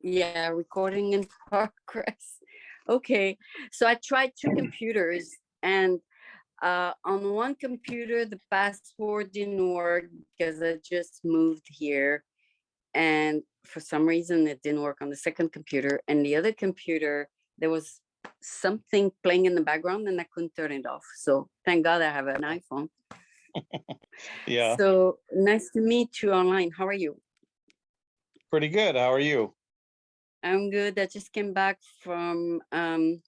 Yeah, recording in progress. Okay, so I tried two computers, and on one computer the password didn't work because I just moved here, and for some reason it didn't work on the second computer, and the other computer there was something playing in the background and I couldn't turn it off. So thank God I have an iPhone. Yeah, So nice to meet you online. How are you? pretty good. How are you? I'm good. I just came back from the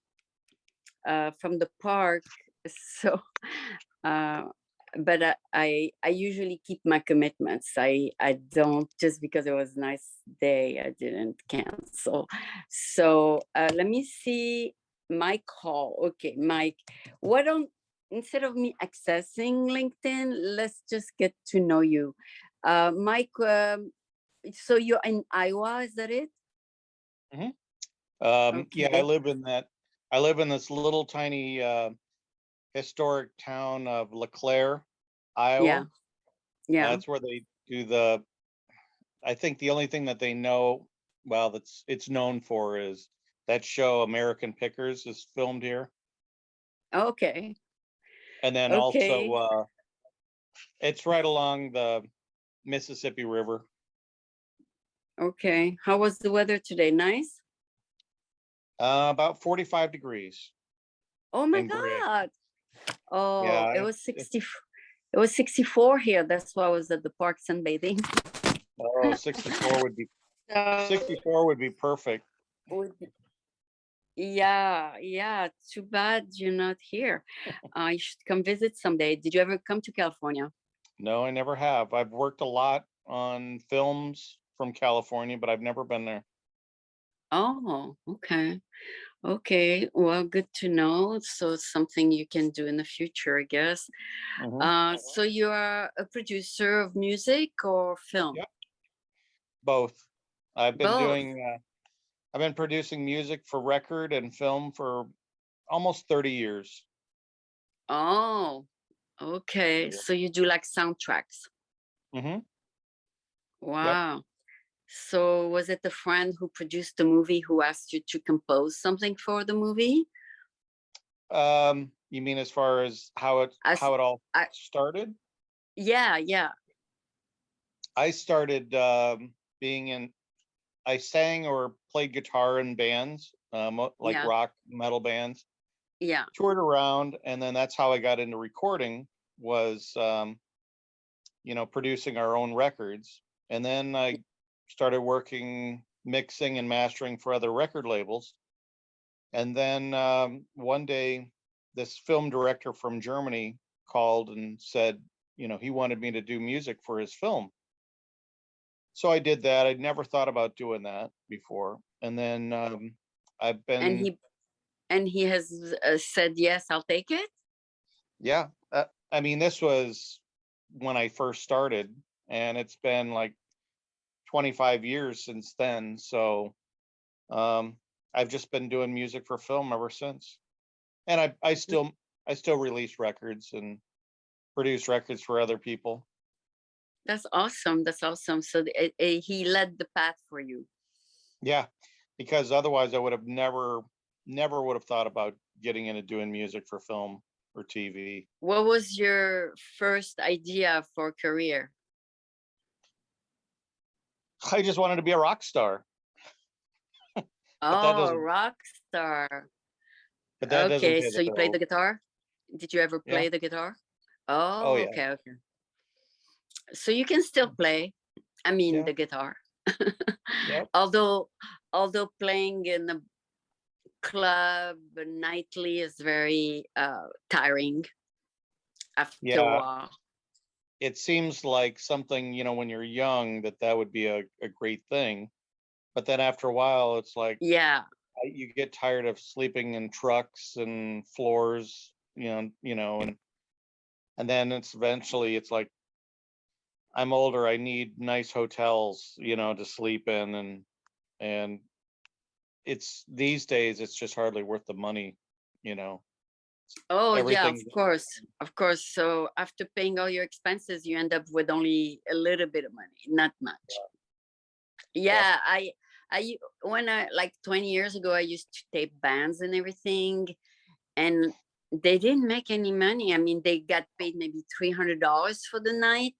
park. So uh but I usually keep my commitments. I don't, just because it was a nice day I didn't cancel. So let me see my call. Okay, Mike, why don't, instead of me accessing LinkedIn, let's just get to know you. Mike, so you're in Iowa, is that it? hmm Yeah, Okay. I live in this little tiny historic town of LeClaire, Yeah. Iowa. Yeah. That's where they do I think the only thing that they know, well, it's known for is that show American Pickers is filmed here. Okay. And then also, Okay. it's right along the Mississippi River. Okay. How was the weather today? Nice? About 45 degrees Oh my and gray. God. Oh, Yeah, it was 60. It was 64 here. That's why I was at the park sunbathing. oh, 64 would be So 64 would be perfect. would yeah, yeah. Too bad you're not here. You should come visit someday. Did you ever come to California? No, I never have. I've worked a lot on films from California, but I've never been there. Oh, okay. Okay. Well, good to know. So it's something you can do in the future, I guess. hmm So you are a producer of music or film? Yeah, both. I've been Both. doing. I've been producing music for record and film for almost 30 years. Oh, okay. Yeah. So you do like soundtracks. hmm Yep. Wow. So was it the friend who produced the movie who asked you to compose something for the movie? You mean as far as As how it all I, started? yeah, yeah, I started being in. I sang or played guitar in bands, like yeah, rock metal bands. yeah. Toured around, and then that's how I got into recording. Was producing our own records, and then I started working mixing and mastering for other record labels. And then one day, this film director from Germany called and said, he wanted me to do music for his film. So I did that. I'd never thought about doing that before. And then I've And been, he has said yes, I'll take it. yeah. I mean, this was when I first started, and it's been like 25 years since then. So um, I've just been doing music for film ever since. And I still release records and produce records for other people. That's awesome. That's awesome. So he led the path for you. Yeah, because otherwise I would have never would have thought about getting into doing music for film or TV. What was your first idea for career? I just wanted to be a rock star, but that Oh, doesn't rock star. but that doesn't Okay, pay so the you play bills. the guitar? Did you ever Yeah. play the guitar? Oh Oh, yeah. okay, okay. So you can still play, I mean, Yeah. the guitar. Yep. although although playing in a club nightly is very tiring after a Yeah. while. It seems like something, when you're young, that would be a great thing. But then after a while, it's like Yeah. you get tired of sleeping in trucks and floors, and then it's like I'm older, I need nice hotels, to sleep in, and it's these days it's just hardly worth the money, you know. Oh yeah, of Everything. course, of course. So after paying all your expenses, you end up with only a little bit of money, not much. Yep. Yeah, When I, like 20 years ago, I used to tape bands and everything, and they didn't make any money. I mean, they got paid maybe $300 for the night,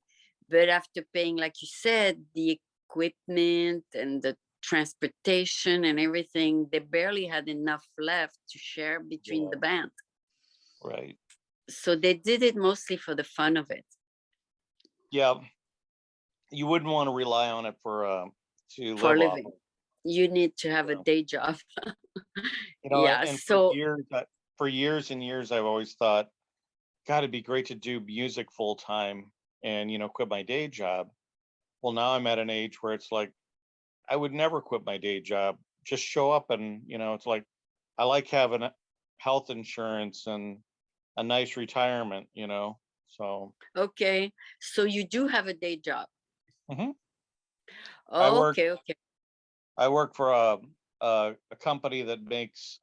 but after paying, like you said, the equipment and the transportation and everything, they barely had enough left to share between Yeah. the band. Right. So they did it mostly for the fun of it. Yeah. You wouldn't want to rely on it to For a live off living. of. You need to have a Yeah. day job. And, Yeah. and So for years and years, I've always thought, God, it'd be great to do music full time and, quit my day job. Well, now I'm at an age where it's like, I would never quit my day job. Just show up and, it's like, I like having health insurance and a nice retirement. So okay. So you do have a day job. mhm. I work, Okay, okay. I work for a company that makes,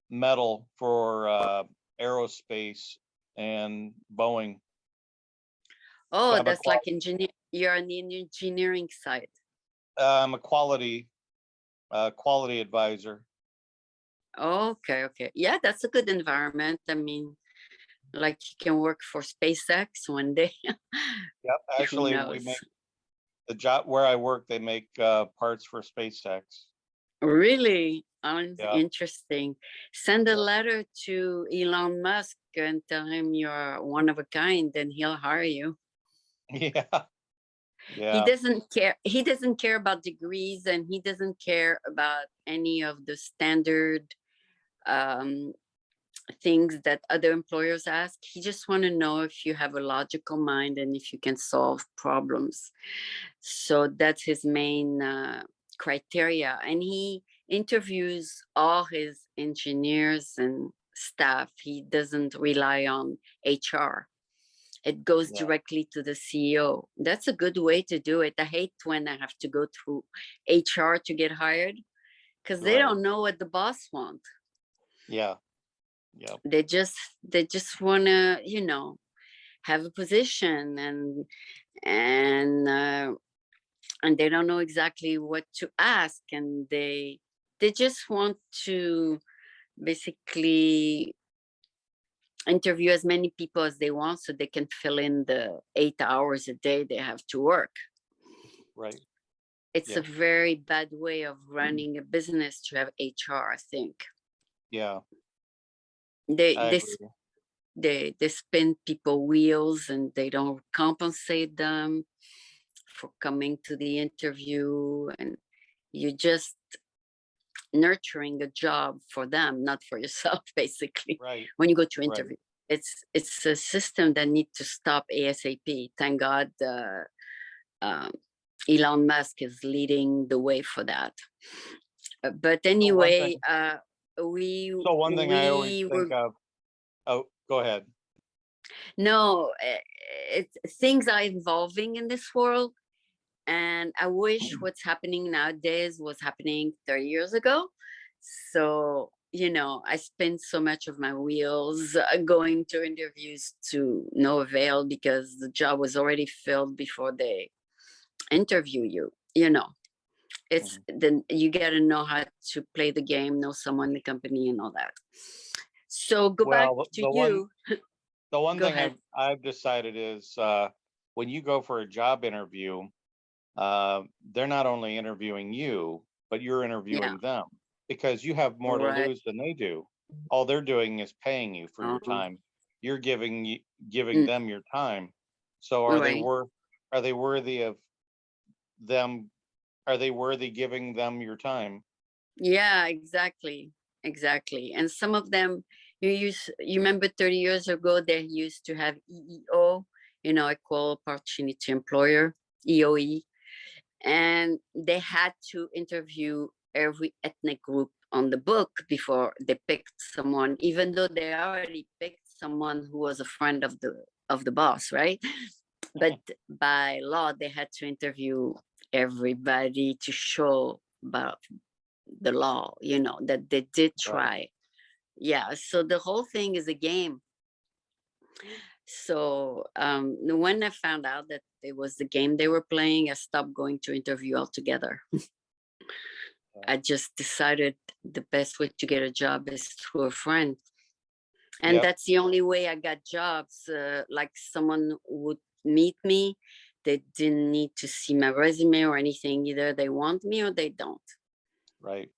metal for, aerospace and Boeing. So Oh, that's like engineer. You're on the engineering side. I'm a quality advisor. Okay, okay. Yeah, that's a good environment. I mean, like you can work for SpaceX one day. Yep. Who Actually, we knows? make the job where I work. They make parts for SpaceX. Really? Yeah. Interesting. Send a Yep. letter to Elon Musk and tell him you're one of a kind, and he'll hire you. Yeah. He Yeah. doesn't care. He doesn't care about degrees, and he doesn't care about any of the standard um, things that other employers ask. He just want to know if you have a logical mind and if you can solve problems. So that's his main criteria. And he interviews all his engineers and staff. He doesn't rely on HR. It goes Yeah. directly to the CEO. That's a good way to do it. I hate when I have to go through HR to get hired because they Right. don't know what the boss wants. Yeah. Yep. They just want to, have a position, and and they don't know exactly what to ask, and they just want to basically interview as many people as they want so they can fill in the 8 hours a day they have to work. Right. It's a Yeah. very bad way of running a business to have HR, I think. Yeah. they I they agree. they spin people wheels and they don't compensate them for coming to the interview, and you just nurturing a job for them, not for yourself, basically. Right. When you go to Right. interview, it's a system that needs to stop ASAP. Thank God um, Elon Musk is leading the way for that. But So one anyway, thing. we So one thing I always we think were of. Oh, go ahead. no, things are evolving in this world, and I wish what's happening nowadays was happening 30 years ago. So I spent so much of my wheels going to interviews to no avail because the job was already filled before they interview you. It's Mhm. then you got to know how to play the game, know someone in the company and all that. So go back Well, to you. the one Go thing ahead. I've decided is, when you go for a job interview, they're not only interviewing you, but you're Yeah. interviewing them because you have more to Right. lose than they do. All they're doing is paying you for your Oh, time. You're giving mm, them your time. So right. are they worthy of them? Are they worthy giving them your time? Yeah, exactly. Exactly. And some of them, you remember 30 years ago, they used to have EEO, Equal Opportunity Employer, EOE, and they had to interview every ethnic group on the book before they picked someone, even though they already picked someone who was a friend of the boss, right? But Mhm. by law, they had to interview everybody to show about the law, that they did Right. try. Yeah, so the whole thing is a game. So when I found out that it was the game they were playing, I stopped going to interview altogether. Yeah. I just decided the best way to get a job is through a friend. And Yep. that's the only way I got jobs. Like someone would meet me, they didn't need to see my resume or anything. Either they want me or they don't. Right.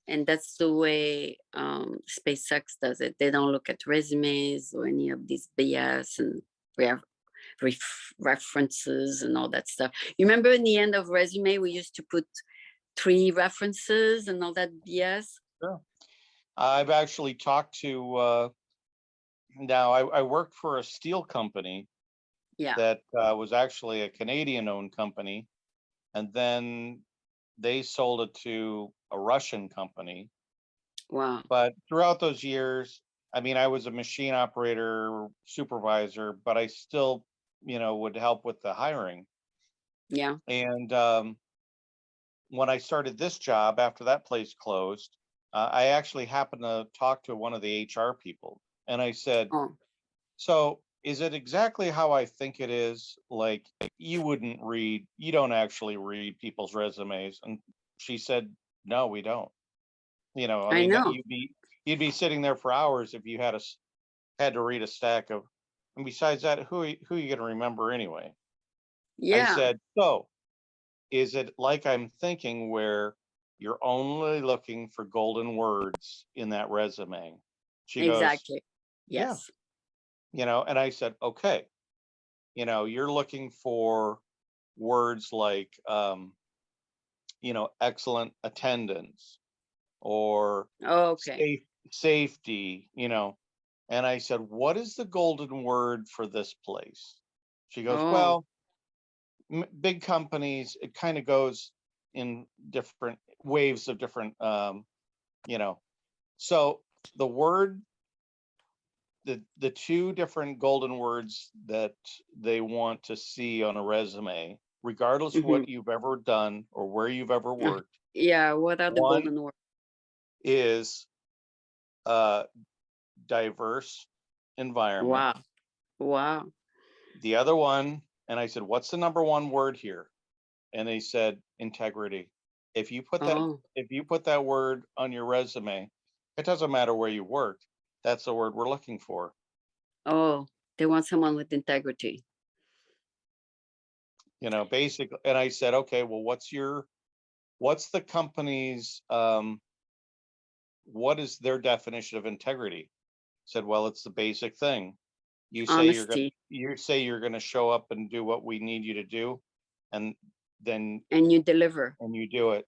And that's the way SpaceX does it. They don't look at resumes or any of these BS and references and all that stuff. You remember in the end of resume, we used to put 3 references and all that BS? Sure. I've actually talked to, now I worked for a steel company Yeah. that was actually a Canadian owned company. And then they sold it to a Russian company. Wow. But throughout those years, I mean, I was a machine operator, supervisor, but I still, would help with the hiring. Yeah. And when I started this job after that place closed, I actually happened to talk to one of the HR people. And I said, Oh, so is it exactly how I think it is? Like, you don't actually read people's resumes. And she said, no, we don't. I I mean, know. you'd be sitting there for hours if you had to read a stack of, and besides that, who are you going to remember anyway? I Yeah, said, so is it like I'm thinking where you're only looking for golden words in that resume? She goes, exactly. yeah, Yes. and I said, okay, you're looking for words like, excellent attendance or Okay. safe, safety, and I said, what is the golden word for this place? She goes, Oh, well, big companies, it kind of goes in different waves of different, you know, so the word, the two different golden words that they want to see on a resume, regardless of hmm what you've ever done or where you've ever worked, yeah. What are the one golden words? is uh, diverse environment. Wow. Wow. The other one, and I said, what's the number one word here? And they said integrity. If you put that Oh, if you put that word on your resume, it doesn't matter where you worked. That's the word we're looking for. oh, they want someone with integrity. Basically. And I said, okay, well, what's the company's what is their definition of integrity? Said, well, it's the basic thing. Honesty. You say you're gonna show up and do what we need you to do, and then And you deliver. and you do it.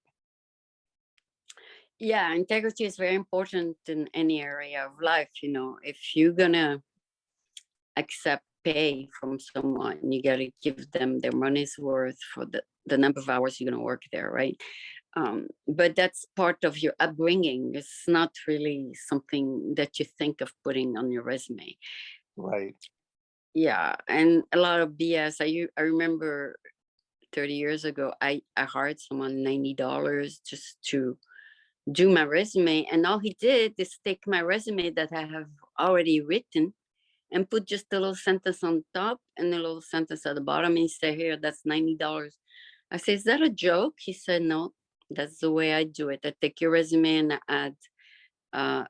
Yeah, integrity is very important in any area of life. If you're gonna accept pay from someone, you gotta give them their money's worth for the number of hours you're gonna work there, right? But that's part of your upbringing. It's not really something that you think of putting on your resume. Right. Yeah, and a lot of BS. I remember 30 years ago, I hired someone $90 just to do my resume, and all he did is take my resume that I have already written and put just a little sentence on top and a little sentence at the bottom, and he said, "Here, that's $90." I said, "Is that a joke?" He said, "No, that's the way I do it. I take your resume and I add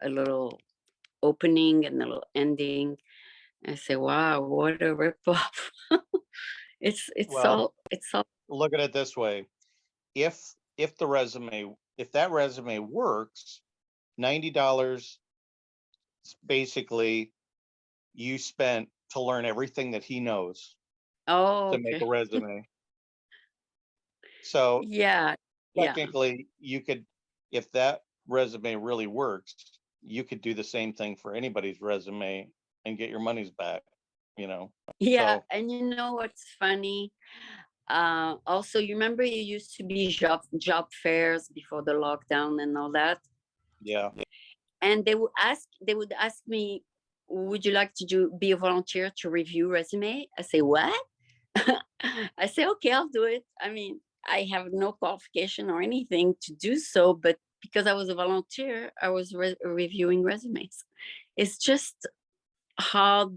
a little opening and a little ending." I say, "Wow, what a ripoff!" Well, it's all look at it this way. If that resume works, $90 basically you spent to learn everything that he knows oh, to make a okay. resume. So Yeah, yeah, technically you could, if that resume really works, you could do the same thing for anybody's resume and get your money's back, you know. yeah. So And you know what's funny? Also, you remember you used to be job fairs before the lockdown and all that, yeah. and they would ask me, "Would you like to be a volunteer to review resume?" I say, "What?" I say, "Okay, I'll do it." I mean, I have no qualification or anything to do so, but because I was a volunteer, I was reviewing resumes. It's just how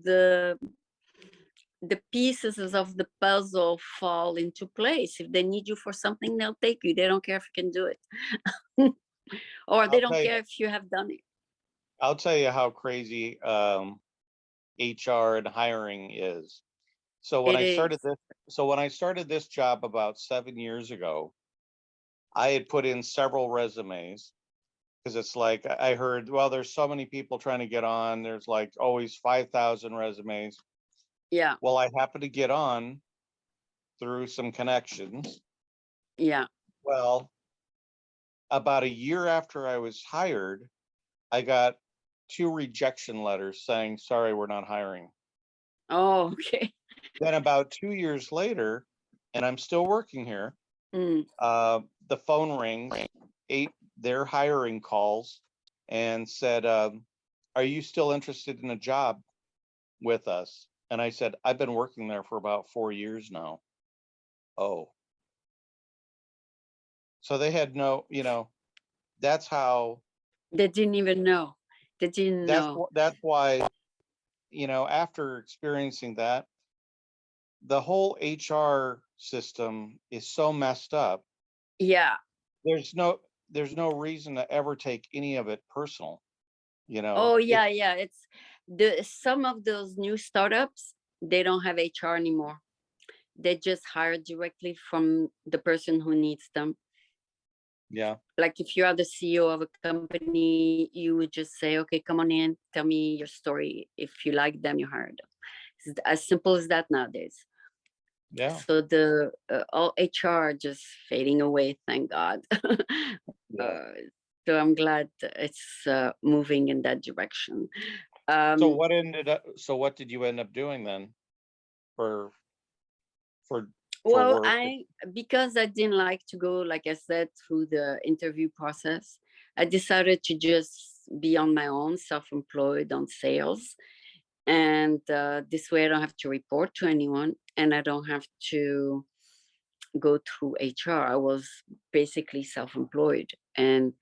the pieces of the puzzle fall into place. If they need you for something, they'll take you. They don't care if you can do it. Or they I'll don't tell you, care if you have done it. I'll tell you how crazy HR and hiring is. So when It I started is. this, so when I started this job about 7 years ago, I had put in several resumes because it's like I heard, well, there's so many people trying to get on. There's like always 5,000 resumes. Yeah. Well, I happened to get on through some connections. Yeah. Well, about a year after I was hired, I got two rejection letters saying, sorry, we're not hiring. Oh, okay. Then about 2 years later, and I'm still working here, Mm. the phone rings, their hiring calls and said, are you still interested in a job with us? And I said, I've been working there for about 4 years now. Oh, so they had no, that's how, They didn't even know. They didn't know. that's why, after experiencing that, the whole HR system is so messed up. Yeah. There's no, there's no reason to ever take any of it personal. Oh, It, yeah, yeah. It's the some of those new startups, they don't have HR anymore. They just hire directly from the person who needs them. yeah, Like if you are the CEO of a company, you would just say, okay, come on in, tell me your story. If you like them, you hire them. It's as simple as that nowadays. yeah, So the all HR just fading away, thank God. yeah. uh, so I'm glad it's moving in that direction. So Um, what did you end up doing then for for for well, work? I because I didn't like to go, like I said, through the interview process, I decided to just be on my own, self-employed on sales, and this way I don't have to report to anyone, and I don't have to go through HR. I was basically self-employed, and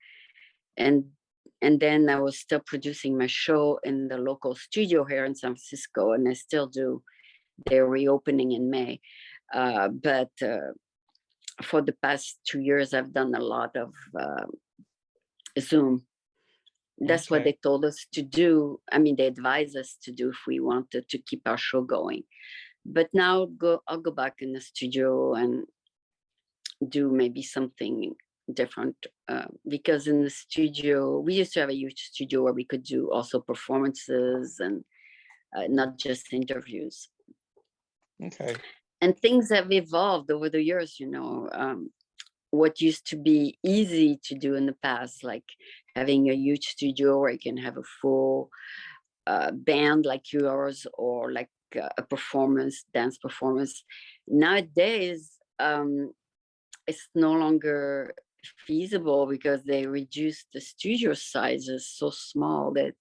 and then I was still producing my show in the local studio here in San Francisco, and I still do. They're reopening in May, but for the past 2 years, I've done a lot of Zoom. That's what Okay, they told us to do. I mean, they advised us to do if we wanted to keep our show going. But now I'll go back in the studio and do maybe something different, because in the studio we used to have a huge studio where we could do also performances and not just interviews, okay, and things have evolved over the years, what used to be easy to do in the past, like having a huge studio where you can have a full band like yours, or like a performance, dance performance. Nowadays, it's no longer feasible because they reduced the studio sizes so small that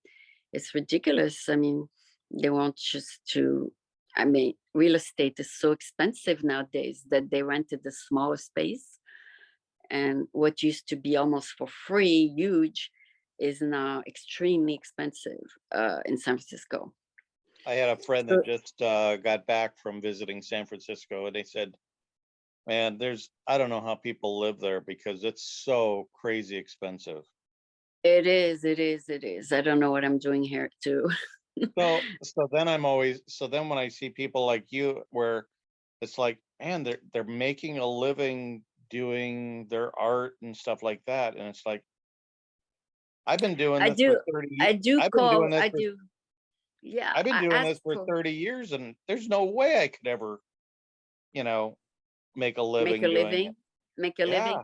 it's ridiculous. I mean, they want just to, I mean, real estate is so expensive nowadays that they rented the smaller space, and what used to be almost for free, huge, is now extremely expensive in San Francisco. I had a friend So that just got back from visiting San Francisco, and they said, "Man, I don't know how people live there because it's so crazy expensive." it is. I don't know what I'm doing here too. So then when I see people like you, where it's like, man, they're making a living doing their art and stuff like that, and it's like, I've been doing I this for do, 30 I years. do I've been doing call, this I for do, yeah, I've been I doing ask this for for 30 years, and there's no way I could ever, you know, make a make a living doing it. living, make a living.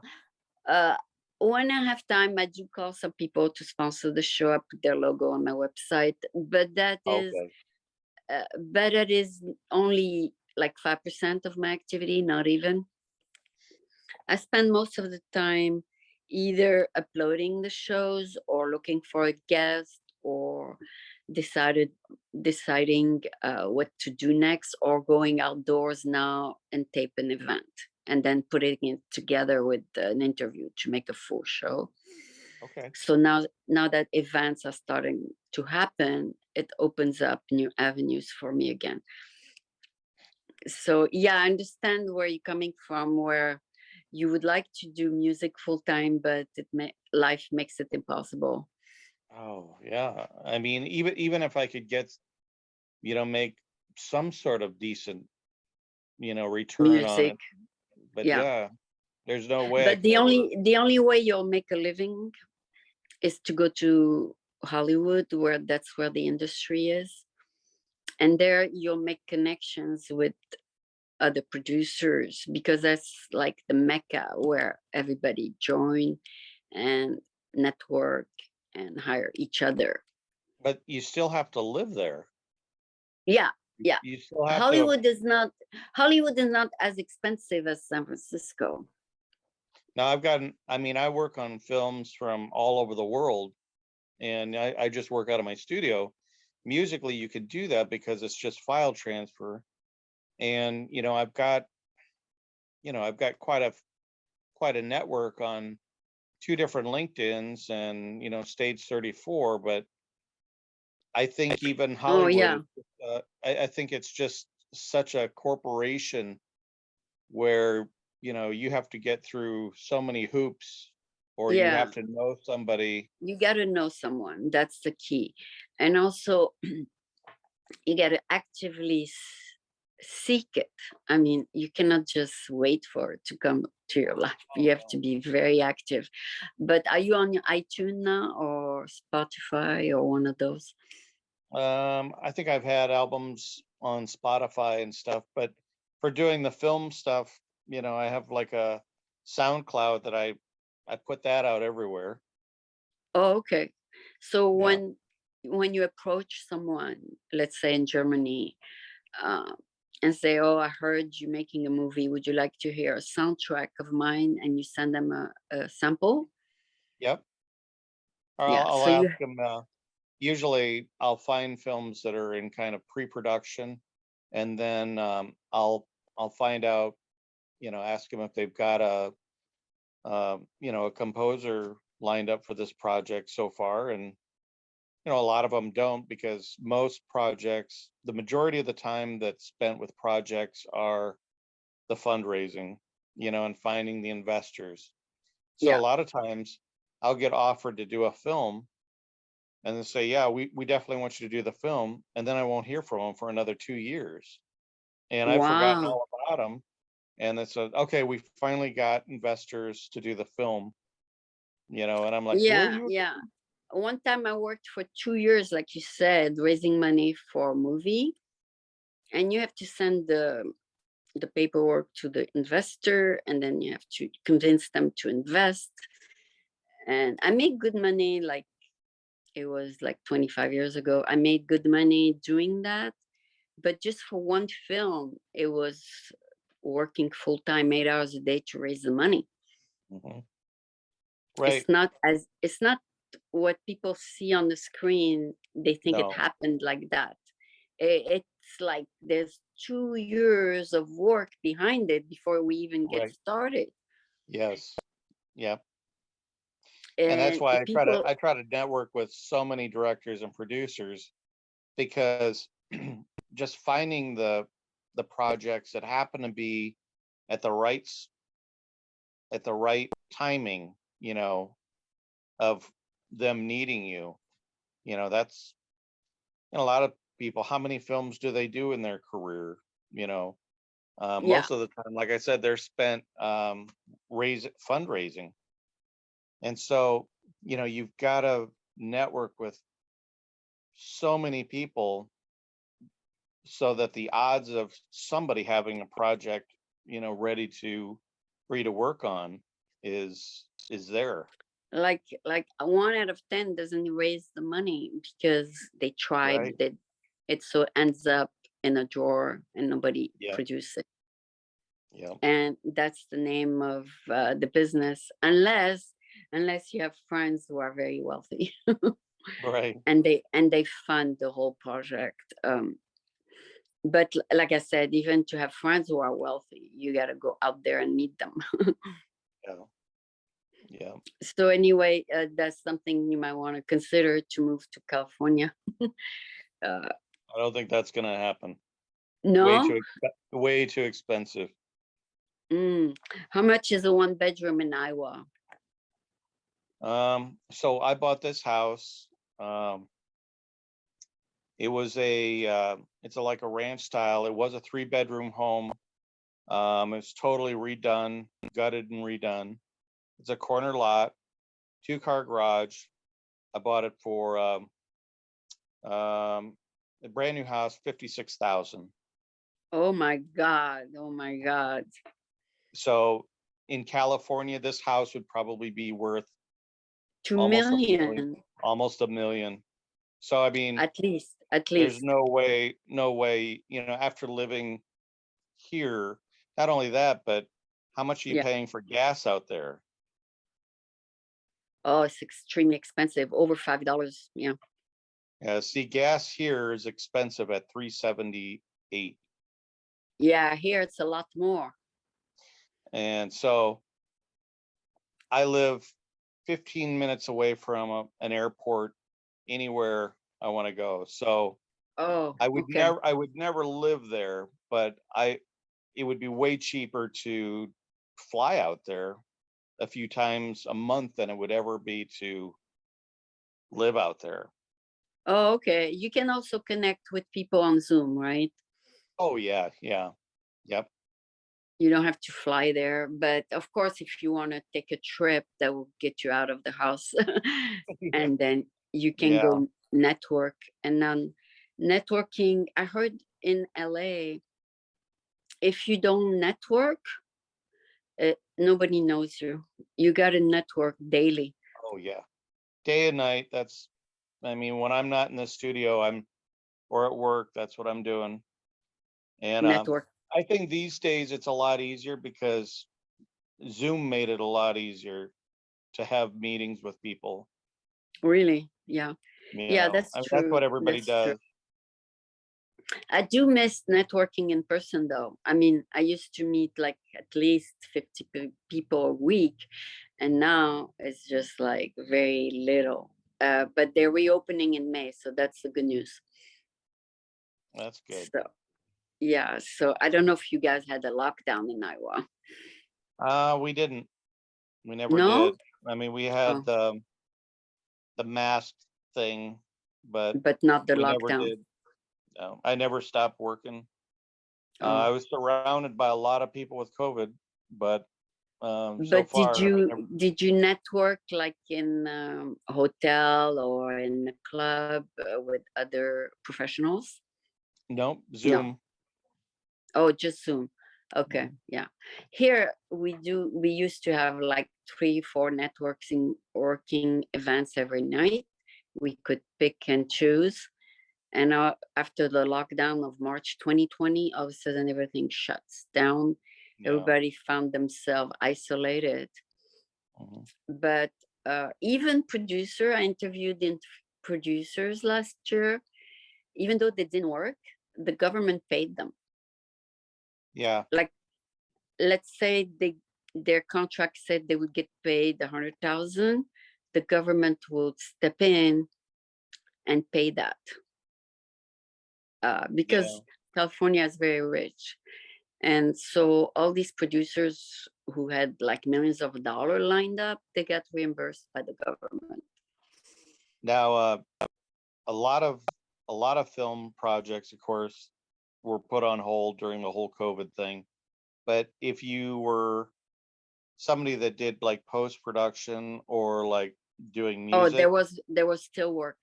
Yeah. Uh, when I have time, I do call some people to sponsor the show. I put their logo on my website, Okay. but that is only like 5% of my activity, not even. I spend most of the time either uploading the shows or looking for a guest, or decided deciding what to do next, or going outdoors now and tape an event and then putting it together with an interview to make a full show. Okay. So now that events are starting to happen, it opens up new avenues for me again. So yeah, I understand where you're coming from, where you would like to do music full time, but life makes it impossible. Oh yeah. I mean, even if I could get, make some sort of decent, return on Music, it. But yeah. yeah, there's no way I But could ever. the only way you'll make a living is to go to Hollywood, where that's where the industry is, and there you'll make connections with other producers, because that's like the mecca where everybody join and network and hire each other. But you still have to live there. Yeah, yeah. You still have to. Hollywood is not Hollywood is not as expensive as San Francisco. Now I've gotten. I mean, I work on films from all over the world, and I just work out of my studio. Musically, you could do that because it's just file transfer, and I've got quite a network on two different LinkedIn's and stage 34, but I think even Oh Hollywood yeah, is I think it's just such a corporation where you have to get through so many hoops, or you yeah. have to know somebody. You got to know someone. That's the key. And also, you got to actively seek it. I mean, you cannot just wait for it to come to your life. Oh You have to no. be very active. But are you on your iTunes now, or Spotify, or one of those? I think I've had albums on Spotify and stuff, but for doing the film stuff, I have like a SoundCloud that I put that out everywhere. Oh, okay. So Yeah. when you approach someone, let's say in Germany, uh, and say, "Oh, I heard you making a movie. Would you like to hear a soundtrack of mine?" And you send them a sample. Yep. Or Yeah. I'll So ask you, them. Usually, I'll find films that are in kind of pre-production, and then I'll find out. Ask them if they've got a composer lined up for this project so far, and a lot of them don't, because most projects, the majority of the time that's spent with projects are the fundraising, and finding the investors. So a yeah. lot of times I'll get offered to do a film and then say, yeah, we definitely want you to do the film. And then I won't hear from them for another 2 years. And I've forgotten Wow. all about them. And it's okay, we finally got investors to do the film, and I'm like, who are Yeah, you yeah. again? One time I worked for 2 years, like you said, raising money for a movie, and you have to send the paperwork to the investor, and then you have to convince them to invest. And I made good money, like it was like 25 years ago. I made good money doing that, but just for one film, it was working full time, 8 hours a day to raise the money. Mhm. It's Right. not as it's not what people see on the screen. They think it No. happened like that. It's like there's 2 years of work behind it before we even get Right. started. Yes. Yeah. And that's And why I try to people, I try to network with so many directors and producers, because just finding the projects that happen to be at the right timing, of them needing you. That's, a lot of people, how many films do they do in their career? You know, yeah, most of the time, like I said, they're spent fundraising. And so, you've got to network with so many people so that the odds of somebody having a project, ready to free to work on is there. like 1 out of 10 doesn't raise the money because they tried Right. it, so it ends up in a drawer and nobody Yeah. produces it. Yeah. And that's the name of the business, unless you have friends who are very wealthy Right. and they fund the whole project. But like I said, even to have friends who are wealthy, you got to go out there and meet them. Yeah. Yeah. So anyway, that's something you might want to consider, to move to California. uh, I don't think that's gonna happen. No? Way too expensive. Mm. How much is a one bedroom in Iowa? So I bought this house. Um, it was it's like a ranch style. It was a 3-bedroom home. It's totally redone, gutted and redone. It's a corner lot, 2-car garage. I bought it for a brand new house, 56,000. Oh my God. Oh my God. So in California, this house would probably be worth Two almost a million, million almost a million. So I mean, at least. At there's least. no way, after living here, not only that, but how much are you Yeah. paying for gas out there? Oh, it's extremely expensive. Over $5. Yeah. See, gas here is expensive at 378. Yeah. Here it's a lot more. And so I live 15 minutes away from an airport anywhere I want to go. So Oh, okay. I would never live there, but it would be way cheaper to fly out there a few times a month than it would ever be to live out there. Oh, okay. You can also connect with people on Zoom, right? Oh yeah, yeah. Yep. You don't have to fly there. But of course, if you want to take a trip that will get you out of the house, Yeah. and then you can Yeah. go network. And then networking, I heard in LA, if you don't network, nobody knows you. You got to network daily. Oh yeah. Day and night. I mean, when I'm not in the studio, I'm or at work, that's what I'm doing. And Network. I think these days it's a lot easier because Zoom made it a lot easier to have meetings with people. Really? Yeah. Yeah, that's I mean, that's what true. everybody That's true. does. I do miss networking in person though. I mean, I used to meet like at least 50 people a week, and now it's just like very little. But they're reopening in May, so that's the good news. That's good. So, yeah, so I don't know if you guys had a lockdown in Iowa. We didn't. We never No? did. I mean, we had Oh, the mask thing, but but not the we never lockdown. did. No, I never stopped working. Oh. I was surrounded by a lot of people with COVID, but so But did far, you did you network like in a hotel or in a club with other professionals? nope, No. Zoom. Oh, just Zoom. Okay, Mhm. yeah. Here we used to have like 3, 4 networking working events every night. We could pick and choose. And after the lockdown of March 2020, all of a sudden everything shuts down. Yeah. Everybody found themselves isolated. Mhm. But even I interviewed producers last year, even though they didn't work, the government paid them. Yeah. Like, let's say their contract said they would get paid 100,000, the government will step in and pay that Yeah. because California is very rich. And so all these producers who had like millions of dollars lined up, they got reimbursed by the government. Now, a lot of film projects, of course, were put on hold during the whole COVID thing. But if you were somebody that did like post production or like doing Oh, music, there was still work.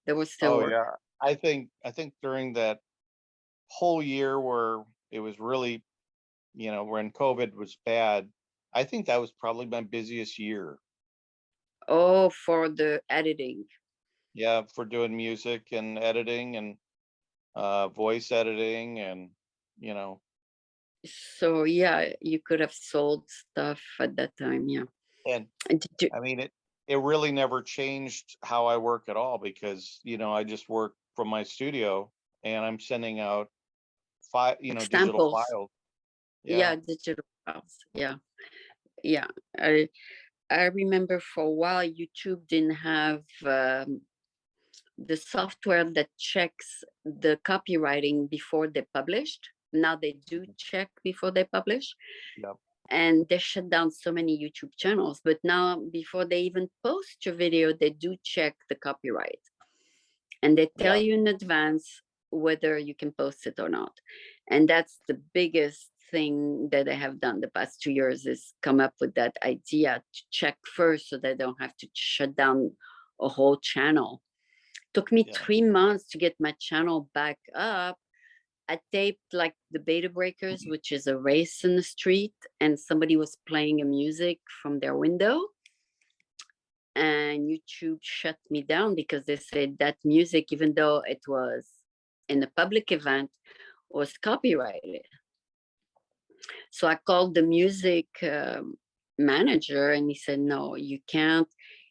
There was still oh work. yeah, I think during that whole year where it was really, when COVID was bad, I think that was probably my busiest year. Oh, for the editing. Yeah, for doing music and editing and voice editing and you know So yeah, you could have sold stuff at that time. Yeah. and And did you, I mean it really never changed how I work at all because I just work from my studio and I'm sending out digital samples? files. Yeah. Yeah, digital files. Yeah, yeah. I I remember for a while YouTube didn't have the software that checks the copywriting before they published. Now they do check before they publish, Yep. and they shut down so many YouTube channels. But now, before they even post your video, they do check the copyright, and they tell Yeah. you in advance whether you can post it or not. And that's the biggest thing that I have done the past 2 years, is come up with that idea to check first so they don't have to shut down a whole channel. Took me Yeah. 3 months to get my channel back up. I taped like the Beta Breakers, which is a race in the street, and somebody was playing a music from their window, and YouTube shut me down because they said that music, even though it was in a public event, was copyrighted. So I called the music manager, and he said, no, you can't.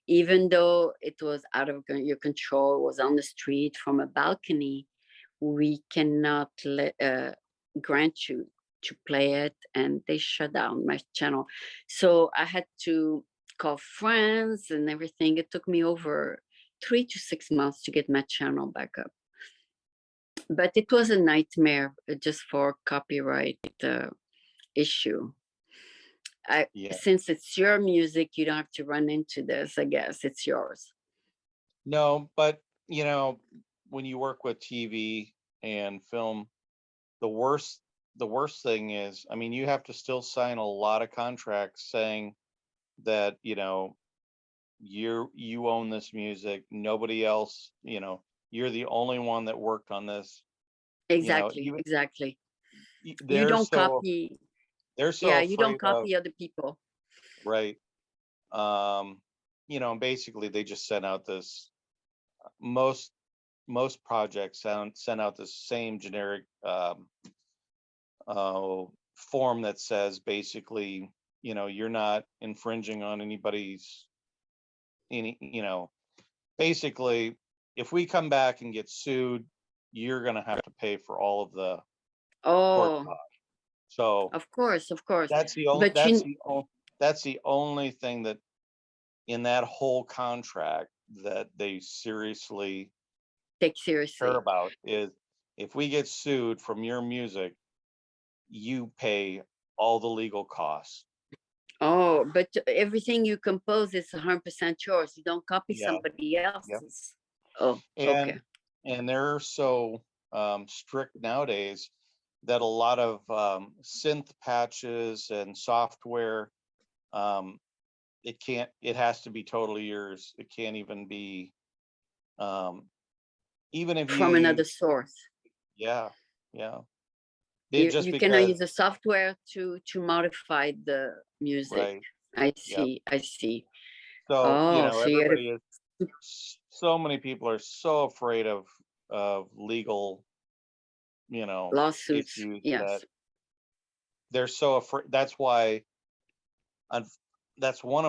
Even though it was out of your control, it was on the street from a balcony, we cannot grant you to play it. And they shut down my channel. So I had to call friends and everything. It took me over 3 to 6 months to get my channel back up. But it was a nightmare just for copyright issue. Yeah. Since it's your music, you don't have to run into this. I guess it's yours. No, but when you work with TV and film, the worst the worst thing is, I mean, you have to still sign a lot of contracts saying that, you own this music, nobody else, you're the only one that worked on this. Exactly, Even exactly. You they're don't so copy. they're so Yeah, you don't afraid of, copy other people. right. And basically they just sent out this, most projects send out the same generic form that says basically, you're not infringing on anybody's, basically, if we come back and get sued, you're gonna have to pay for all of the court Oh, costs. So of course, of course. that's the only But you that's the only thing that in that whole contract that they seriously take care seriously. about is, if we get sued from your music, you pay all the legal costs. Oh, but everything you compose is 100% yours. You don't copy Yeah. somebody Yeah. else's. Oh, okay. And they're so strict nowadays that a lot of synth patches and software, um, it has to be totally yours. It can't even be, um, even if you From another use, source. yeah, yeah. Just You cannot because, use the software to modify the music. right. I Yep. see, I see. So, Oh, so you everybody gotta is, so many people are so afraid of legal, lawsuits. issues, that Yes. they're so afraid. That's why, unf- that's one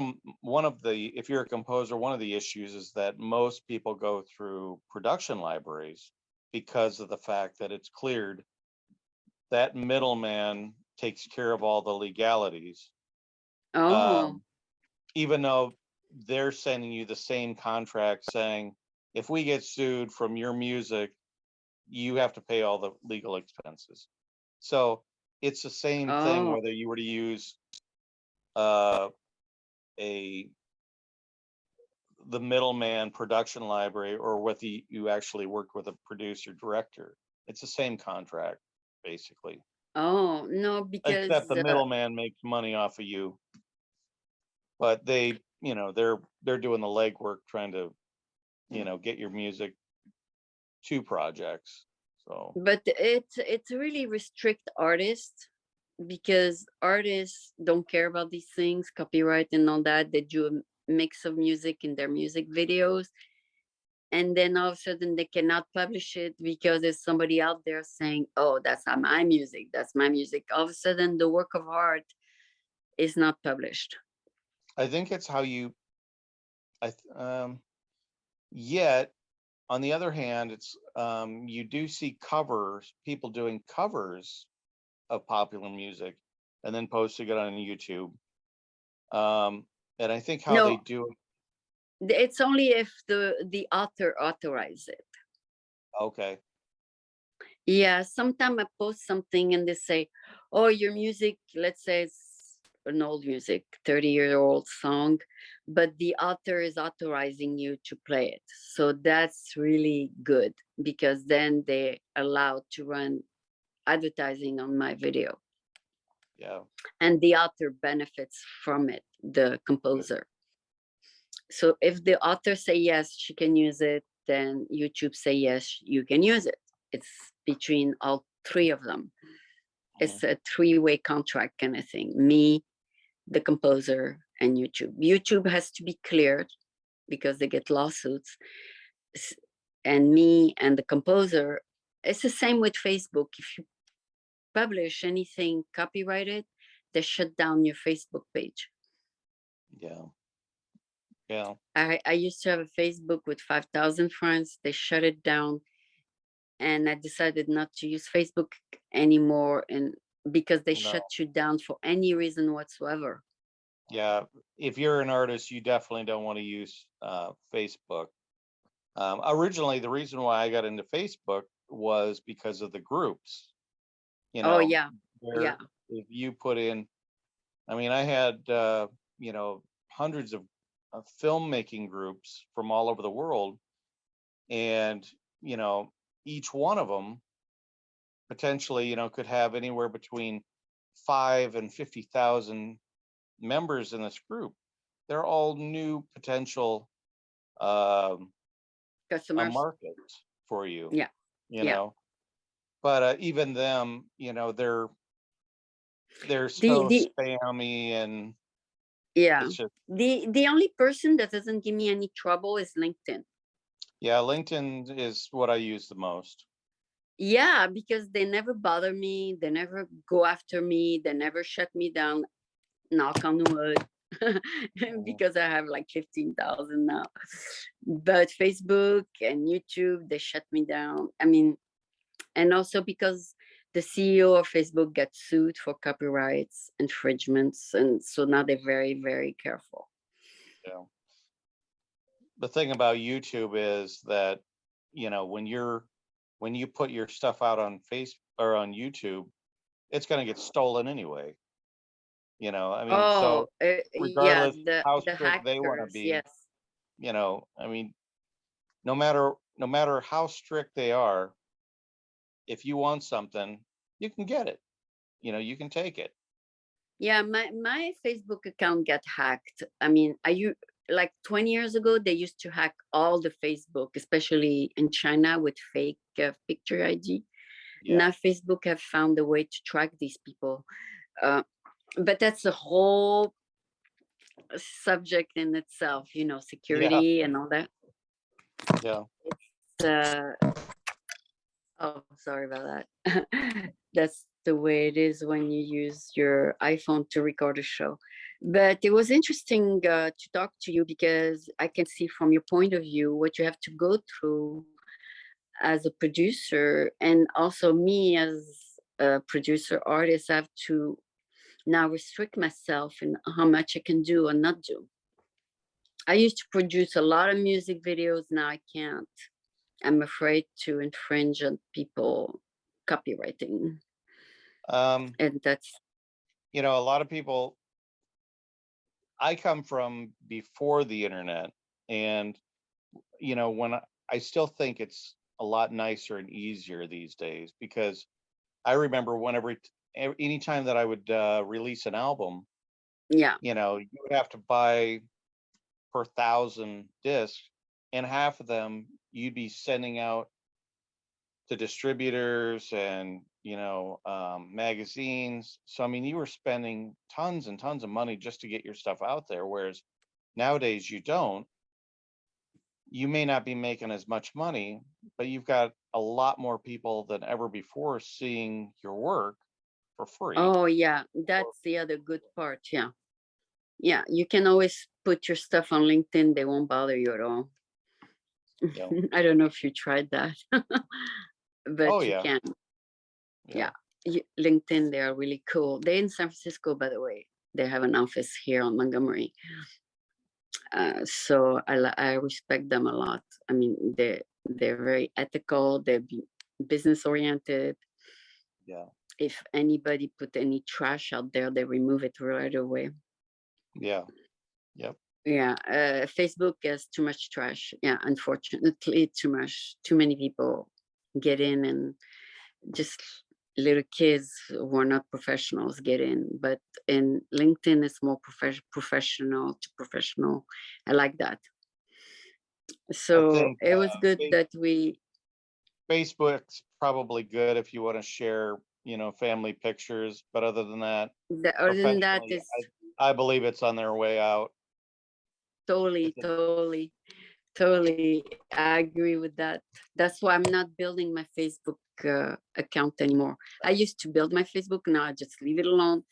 of the, if you're a composer, one of the issues is that most people go through production libraries because of the fact that it's cleared. That middleman takes care of all the legalities, Oh, um, even though they're sending you the same contract saying, if we get sued from your music, you have to pay all the legal expenses. So it's the same thing oh, whether you were to use uh, a the middleman production library, or whether you actually worked with a producer director. It's the same contract, basically, oh, no, except because the middleman makes money off of you, but they're doing the legwork trying to, get your music to projects. So but it's really restrict artists, because artists don't care about these things, copyright and all that. They do a mix of music in their music videos, and then all of a sudden they cannot publish it because there's somebody out there saying, oh, that's not my music, that's my music. All of a sudden the work of art is not published. I think it's how you, yet on the other hand, it's, you do see covers, people doing covers of popular music and then posting it on YouTube. And I think how they No, do it. It's only if the author authorizes it. Okay. Yeah, sometimes I post something and they say, "Oh, your music, let's say it's an old music, 30-year-old song, but the author is authorizing you to play it." So that's really good because then they allowed to run advertising on my video, Yeah. and the author benefits from it, the Good. composer. So if the author say yes, she can use it, then YouTube say yes, you can use it. It's between all three of them. Mhm. It's a three-way contract kind of thing. Me, the composer, and YouTube. YouTube has to be cleared because they get lawsuits. And me and the composer, it's the same with Facebook. If you publish anything copyrighted, they shut down your Facebook page. Yeah. Yeah. I used to have a Facebook with 5,000 friends. They shut it down, and I decided not to use Facebook anymore, and because they No. shut you down for any reason whatsoever. Yeah. If you're an artist, you definitely don't want to use Facebook. Originally, the reason why I got into Facebook was because of the groups. You Oh know, yeah, yeah. where if you put in, I mean, I had you know, hundreds of filmmaking groups from all over the world, and you know, each one of them potentially, you know, could have anywhere between 5 and 50,000 members in this group. They're all new potential um, a Customers. market for you, Yeah, you yeah. know. But even them, you know, they're The so the spammy, and yeah. it's just The only person that doesn't give me any trouble is LinkedIn. yeah. LinkedIn is what I use the most. Yeah, because they never bother me, they never go after me, they never shut me down, knock on wood. Mhm. Because I have like 15,000 now. But Facebook and YouTube, they shut me down. I mean, and also because the CEO of Facebook got sued for copyrights infringements. And so now they're very, very careful. Yeah. The thing about YouTube is that, you know, when you put your stuff out on Facebook or on YouTube, it's going to get stolen anyway. You know, I mean, Oh, so yeah, regardless how the strict they want to hackers, be, yes. you know, I mean, no matter how strict they are, if you want something, you can get it. You know, you can take it. Yeah, my Facebook account got hacked. I mean, like 20 years ago, they used to hack all the Facebook, especially in China with fake picture ID. Yeah. Now Facebook have found a way to track these people. Uh, but that's a whole subject in itself, Yeah. security and all that. Yeah. Uh, oh, sorry about that. That's the way it is when you use your iPhone to record a show. But it was interesting to talk to you because I can see from your point of view what you have to go through as a producer, and also me as a producer artist. I have to now restrict myself in how much I can do or not do. I used to produce a lot of music videos. Now I can't. I'm afraid to infringe on people copywriting. Um, And that's you know, a lot of people, I come from before the internet, and you know, I still think it's a lot nicer and easier these days, because I remember anytime that I would release an album, yeah. you know, you would have to buy per thousand discs, and half of them you'd be sending out to distributors and, you know, magazines. So I mean, you were spending tons and tons of money just to get your stuff out there, whereas nowadays you don't. You may not be making as much money, but you've got a lot more people than ever before seeing your work for free. Oh yeah, Or, that's the other good part. Yeah. Yeah, you can always put your stuff on LinkedIn. They won't bother you at all. you know, I don't know if you tried that, oh but you yeah, can. yeah, Yeah. LinkedIn, they are really cool. They're in San Francisco, by the way. They have an office here on Montgomery. So I respect them a lot. I mean, they're very ethical. They're business oriented. Yeah. If anybody put any trash out there, they remove it right away. Yeah. Yep. Yeah, Facebook has too much trash. Yeah, unfortunately, too many people get in, and just little kids who are not professionals get in. But in LinkedIn, it's more professional to professional. I like that. I So think it was good that we. Facebook's probably good if you want to share, family pictures. But other than that, Other than that, professionally, is I believe it's on their way out. totally, It's a- totally, totally. I agree with that. That's why I'm not building my Facebook account anymore. I used to build my Facebook. Now I just leave it alone,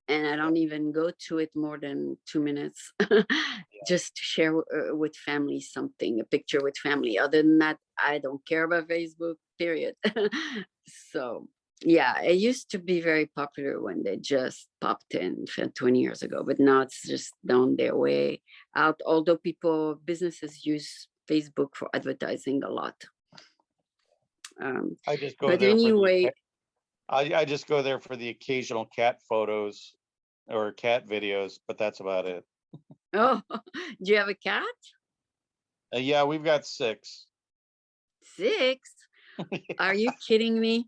and I don't even go to it more than 2 minutes, just to share with family something, a picture with family. Other than that, I don't care about Facebook, period. So yeah, it used to be very popular when they just popped in 20 years ago, but now it's just down their way out. Although businesses use Facebook for advertising a lot. I just go But there for anyway, I just go there for the occasional cat photos or cat videos, but that's about it. oh, do you have a cat? Yeah, we've got 6. 6? Are you kidding me?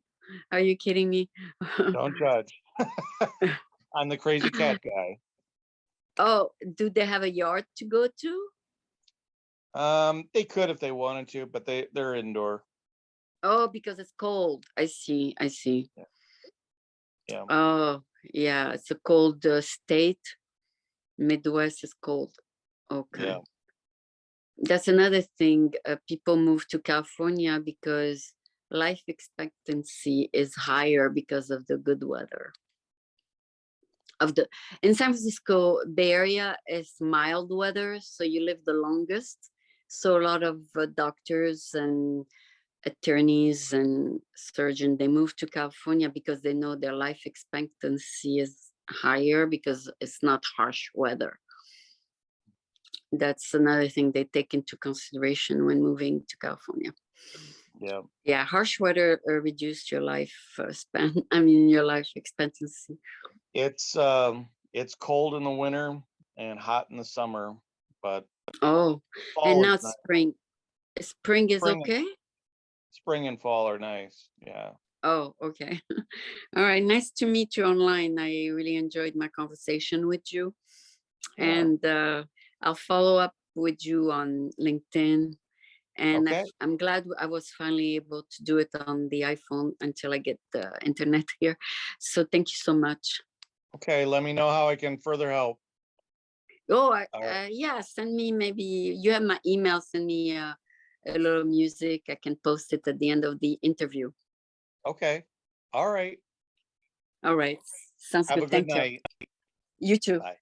Are you kidding me? Don't judge. I'm the crazy cat guy. Oh, do they have a yard to go to? They could if they wanted to, but they're indoor. Oh, because it's cold. I see. I see. Yeah. Oh, yeah. It's a cold state. Midwest is cold. Okay. Yeah. That's another thing. People move to California because life expectancy is higher because of the good weather. In San Francisco Bay Area is mild weather, so you live the longest. So a lot of doctors and attorneys and surgeons, they move to California because they know their life expectancy is higher because it's not harsh weather. That's another thing they take into consideration when moving to California. Yeah. Yeah, harsh weather reduced your life span. I mean, your life expectancy. It's cold in the winter and hot in the summer, but Oh, and fall now is it's nice. spring. Spring is Spring and okay? spring and fall are nice. Yeah. Oh, okay. All right. Nice to meet you online. I really enjoyed my conversation with you. Yeah. And I'll follow up with you on LinkedIn. And Okay. I'm glad I was finally able to do it on the iPhone until I get the internet here. So thank you so much. Okay. Let me know how I can further help. Oh, All right. yeah, send me, maybe you have my email, send me a little music. I can post it at the end of the interview. Okay. All right. All right. Sounds Have a good. good Thank you. night. You too. Bye.